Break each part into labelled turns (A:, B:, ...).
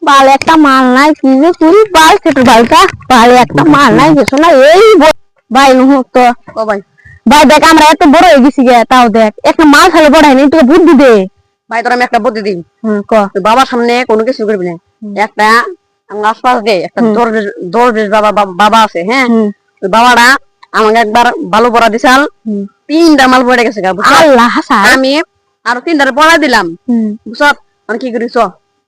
A: বালে একটা মাল নাই কি যে তুই বাল ছোট বালটা বালে একটা মাল নাই কিছু না এই ভাই নুহ তো
B: ও ভাই
A: ভাই দেখ আমরা এত বড় হয়ে গেছি গে তাও দেখ একটা মাল ফেলে পড়াই নি তোকে বুদ্ধি দে
B: ভাই তোর আমি একটা বুদ্ধি দিই
A: ক
B: তুই বাবার সামনে কোনো কিছু করবি না একটা আমার আশপাশ দিয়ে একটা দরবেশ বাবা বাবা আছে হ্যাঁ ওই বাবাটা আমাকে একবার ভালো পড়া দিছাল 3টা মাল পড়ে গেছে গা বুঝছ
A: আল্লাহ হাসান
B: আমি আরো 3টা পড়া দিলাম বুঝছ মানে কি করিস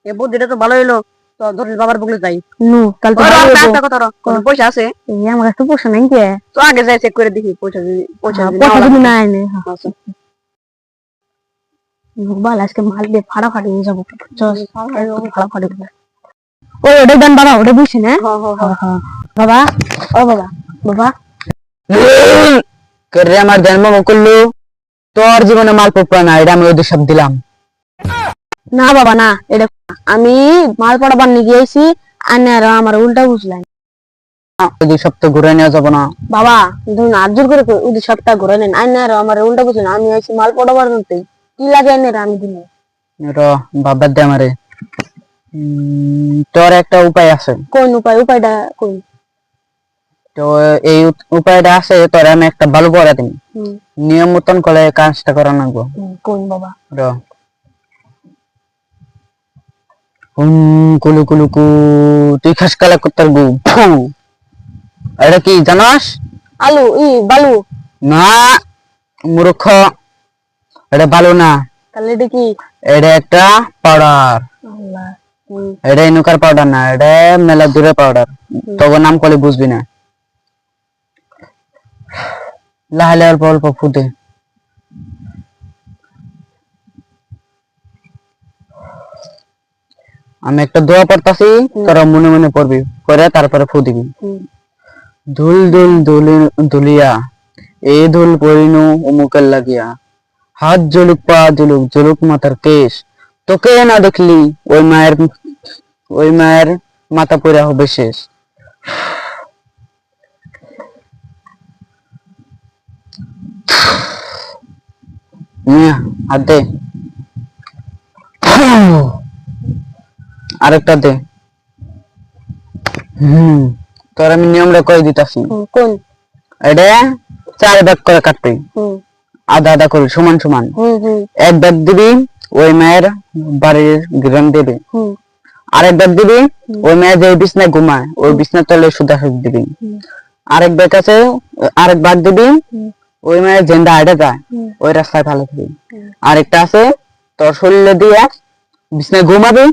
B: এই বুদ্ধিটা তো ভালো হইলো তো দরবেশ বাবার বলে যাই
A: নু কাল তো
B: একটা কথা কোন পয়সা আছে
A: এই আমার কাছে পয়সা নাই কে
B: তো আগে যাই চেক করে দেখি পয়সা
A: যদি নাই নে বাল আজকে মাল দিয়ে ফাড়াফাড়ি নিয়ে যাবো ফাড়াফাড়ি ওই ওটা দেন বাবা ওটা বুঝছি না বাবা ও বাবা বাবা
C: করে আমার জন্ম করলো তোর জীবনে মাল পড়বে না এটা আমি ওদের সব দিলাম
A: না বাবা না এটা আমি মাল পড়াবার নিয়ে গিয়েছি আর আমার উল্টা বুঝলাই
C: ওদের সব তো ঘুরে নেওয়া যাবো না
A: বাবা ধরুন আজর করে ওদের সবটা ঘুরে নেন আর আমার উল্টা বুঝলেন আমি আইছি মাল পড়াবার মধ্যে কি লাগে আমি দিন
C: বাবার দে আমারে তোর একটা উপায় আছে
A: কোন উপায়টা কোন
C: তো এই উপায়টা আছে তোর আমি একটা ভালো পড়া দিন নিয়ম মতন করে কাজটা করা লাগবো
A: কোন বাবা
C: কুলু কুলু কু তুই খাস কালা কুত্তার গু এটা কি জানাস
A: আলু বালু
C: না মূর্খ এটা ভালো না
A: তাহলে এটা কি
C: এটা একটা পাউডার এটা ইনুকার পাউডার না এটা মেলা দূরের পাউডার তবে নাম করলে বুঝবি না লাহলে অল্প অল্প ফুটে আমি একটা দোয়া পড়তাছি তোরা মনে মনে পড়বি করে তারপরে ফু দিবি ধুল ধুল ধুলিয়া এই ধুল পরিনু অমুকের লাগিয়া হাত জলুক পা জলুক জলুক মাথার কেশ তোকে না দেখলি ওই মায়ের মাথা পড়া হবে শেষ হাত দে আরেকটা দে তোর আমি নিয়মটা কই দিতাছি
A: কোন
C: এটা 4 ভাগ করে কাটবি আধা আধা করে সমান সমান এক ভাগ দিবি ওই মায়ের বাড়ির গ্রাম দেবে আরেক ভাগ দিবি ওই মায়ের যে বিছনায় ঘুমায় ওই বিছনার তলে সুদা দিবি আরেক ভাগ আছে আরেক ভাগ দিবি ওই মায়ের জেন্ডা হাঁটে যায় ওই রাস্তায় ভালো দিবি আরেকটা আছে তোর শরীরে দিয়ে বিছনায় ঘুমাবি